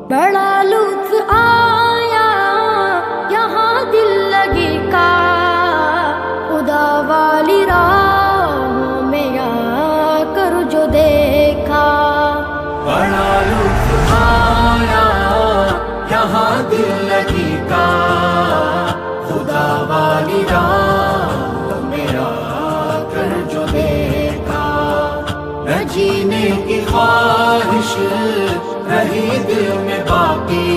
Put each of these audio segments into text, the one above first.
بڑا لطف آیا یہاں دل لگی کا، خدا والی راہوں میں آ کر جو دیکھا۔ بڑا لطف آیا یہاں دل لگی کا، خدا والی راہوں میں آ کر جو دیکھا۔ نہ جینے کی خواہش رہی دل میں باقی،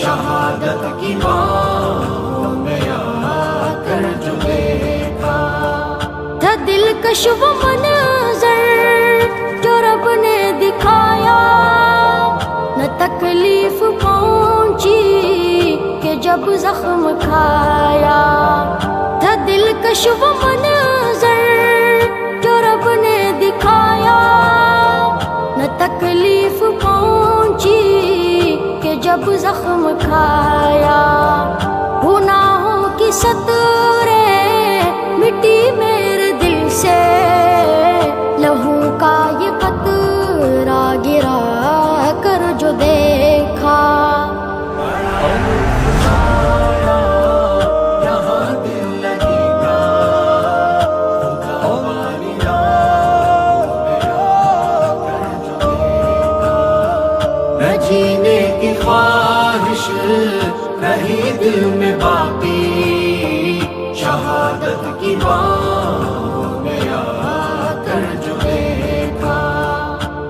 شہادت کی باہوں میں آ کر جو دیکھا۔ تھا دلکش وہ منظر جو رب نے دکھایا، نہ تکلیف پہنچی کہ جب زخم کھایا۔ تھا دلکش وہ منظر جو رب نے دکھایا، نہ تکلیف پہنچی کہ جب زخم کھایا۔ گناہوں کی سطریں مٹی میرے دل سے، لہو کا یہ قطرہ گرا کر جو دیکھا۔ جینے کی خواہش رہی دل میں باقی، شہادت کی باہوں میں آ کر جو دیکھا۔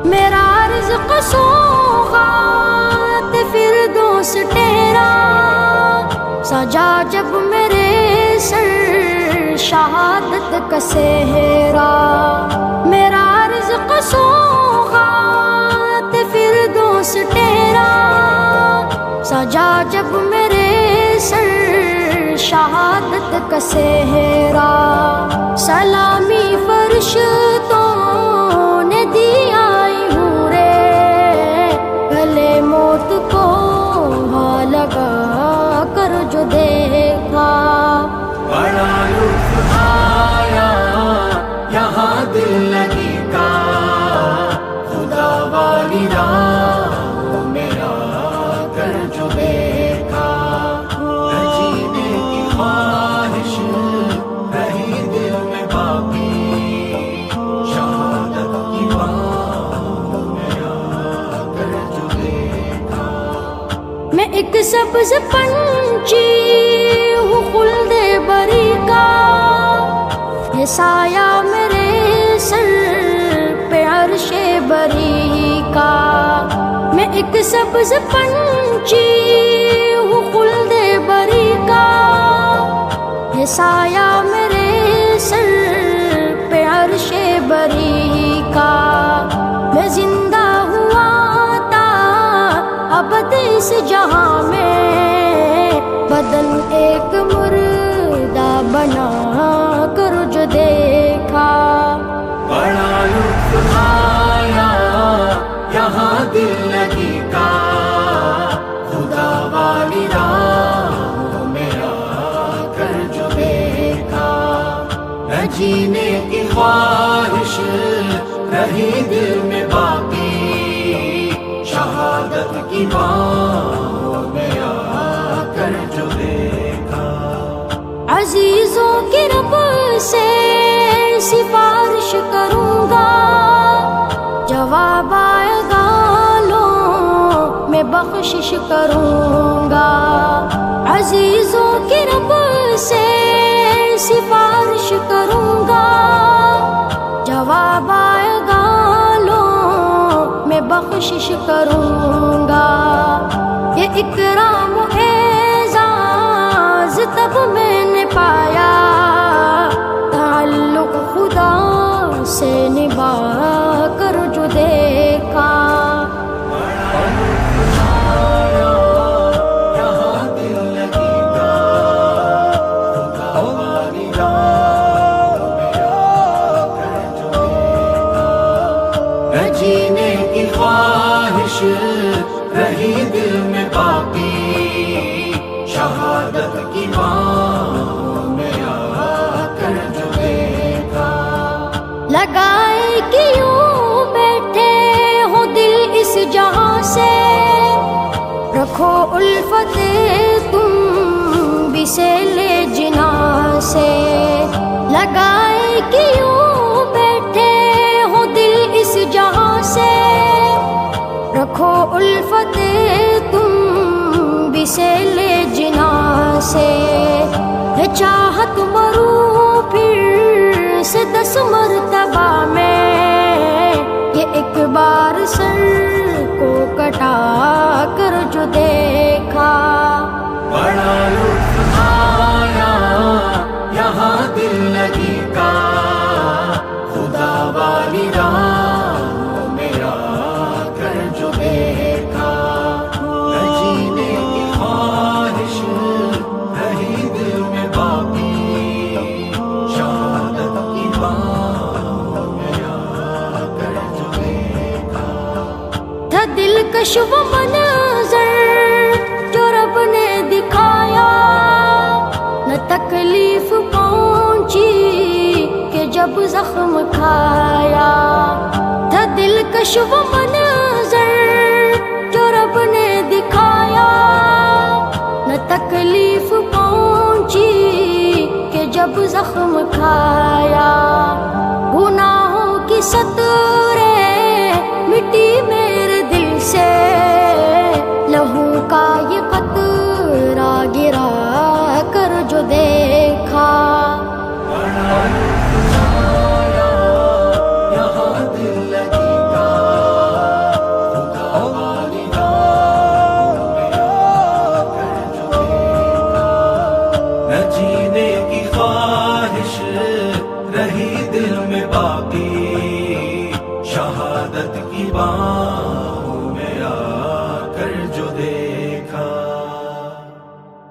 میرا رزق سوغات فردوس ٹھہرا، سجا جب میرے سر شہادت کا صحرا۔ میرا رزق سوغات فردوس ٹھہرا، سجا جب میرے سر شہادت کا صحرا۔ سلامی فرشتوں نے دی آئی ہوں رے، گلے موت کو ہاں لگا کر جو دیکھا۔ بڑا لطف آیا یہاں دل لگی کا، خدا والی راہوں میں آ کر جو دیکھا۔ نہ جینے کی خواہش رہی دل میں باقی، شہادت کی باہوں میں آ کر جو دیکھا۔ میں ایک سبز پنچھی ہوں خلد بری کا، یہ سایہ میرے سر پہ عرش بری کا۔ میں ایک سبز پنچھی ہوں خلد بری کا، یہ سایہ میرے سر پہ عرش بری کا۔ میں زندہ ہوا تھا ابد اس جہاں میں، بدن ایک مردہ بنا کر جو دیکھا۔ بڑا لطف آیا یہاں دل لگی کا، خدا والی راہوں میں آ کر جو دیکھا۔ نہ جینے کی خواہش رہی دل میں باقی، شہادت کی باہوں میں آ کر جو دیکھا۔ عزیزوں کی رب سے سفارش کروں گا، جواب آئے گا لو میں بخشش کروں گا۔ عزیزوں کی رب سے سفارش کروں گا، جواب آئے گا لو میں بخشش کروں گا۔ یہ اکرام و اعزاز تب میں نے پایا، تعلق خدا سے نبھا کر جو دیکھا۔ جینے کی خواہش رہی دل میں باقی، شہادت کی باہوں میں آ کر جو دیکھا۔ لگائے کہ یوں بیٹھے ہو دل اس جہاں سے، رکھو الفت تم بھی سیل جنا سے، لگائے کیوں بیٹھے ہو دل اس جہاں سے، رکھو الفت تم بھی سیل جنا سے، ہے چاہت مروں پھر سے 10 مرتبہ میں، یہ ایک بار سر کو کٹا کر جو دیکھا، بڑا لطف آیا یہاں دل لگی کا، خدا والی راہ میرا کر جو دیکھا، نہ جینے کی خواہش رہی دل میں باقی، شہادت کی بات میرا کر جو دیکھا، تھا دلکش وہ منظر جو رب نے دکھایا، نہ تکلیف پہنچی کہ جب زخم کھایا، تھا دلکش وہ منظر